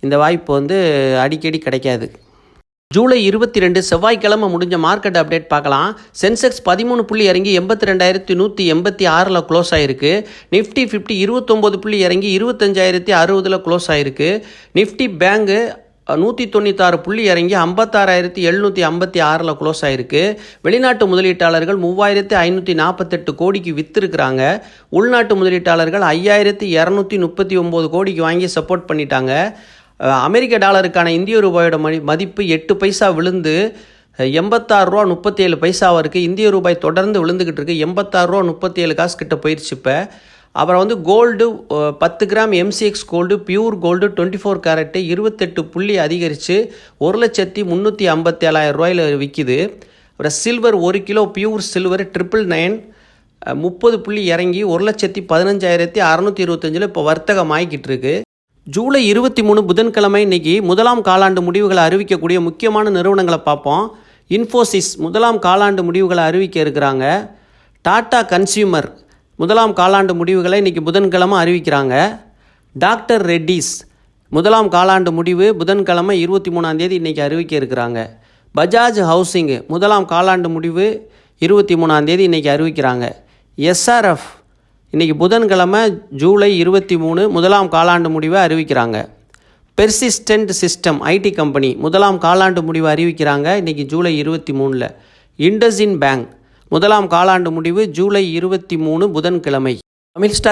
இந்த வாய்ப்பு வந்து அடிக்கடி கிடைக்காது. ஜூலை 22 செவ்வாய்க்கிழமை முடிஞ்ச மார்க்கெட் அப்டேட் பார்க்கலாம். சென்செக்ஸ் 13 புள்ளி இறங்கி 82,186 க்ளோஸ் ஆகிருக்கு. நிஃப்டி 50 29 புள்ளி இறங்கி 25,060 க்ளோஸ் ஆகிருக்கு. நிஃப்டி பேங்கு 196 புள்ளி இறங்கி 56,756 க்ளோஸ் ஆகிருக்கு. வெளிநாட்டு முதலீட்டாளர்கள் 3,548 கோடிக்கு விற்றுருக்குறாங்க. உள்நாட்டு முதலீட்டாளர்கள் 5,239 கோடிக்கு வாங்கி சப்போர்ட் பண்ணிட்டாங்க. அமெரிக்க டாலருக்கான இந்திய ரூபாயோட மதிப்பு 8 பைசா விழுந்து 86.37 ரூபா இருக்குது. இந்திய ரூபாய் தொடர்ந்து விழுந்துக்கிட்டு இருக்குது. 86.37 கிட்ட போயிடுச்சு. இப்போ அப்புறம் வந்து gold 10 gram MCX gold pure gold 24 carat 28 புள்ளி அதிகரித்து 1,357,000 ரூபாயில் விற்கிது. அப்புறம் சில்வர் 1 கிலோ பியூர் சில்வர் 999 30 புள்ளி இறங்கி 1,15,625 இப்போ வர்த்தகம் ஆகிக்கிட்டு இருக்கு. ஜூலை 23 புதன்கிழமை இன்னைக்கு முதலாம் காலாண்டு முடிவுகளை அறிவிக்கக்கூடிய முக்கியமான நிறுவனங்களை பார்ப்போம். இன்ஃபோசிஸ் முதலாம் காலாண்டு முடிவுகளை அறிவிக்க இருக்கிறாங்க. டாடா கன்சியூமர் முதலாம் காலாண்டு முடிவுகளை இன்றைக்கி புதன்கிழமை அறிவிக்கிறாங்க. டாக்டர் ரெட்டிஸ் முதலாம் காலாண்டு முடிவு புதன்கிழமை 23 இன்றைக்கி அறிவிக்க இருக்கிறாங்க. பஜாஜ் ஹவுசிங்கு முதலாம் காலாண்டு முடிவு 23 இன்றைக்கி அறிவிக்கிறாங்க. எஸ்ஆர்எஃப் இன்றைக்கி புதன்கிழமை ஜூலை 23 முதலாம் காலாண்டு முடிவை அறிவிக்கிறாங்க. பெர்சிஸ்டன்ட் சிஸ்டம் ஐடி கம்பெனி முதலாம் காலாண்டு முடிவை அறிவிக்கிறாங்க இன்றைக்கி ஜூலை 23. இண்டஸ்இண்ட் பேங்க் முதலாம் காலாண்டு முடிவு ஜூலை 23 புதன்கிழமை. தமிழ் ஸ்டாக்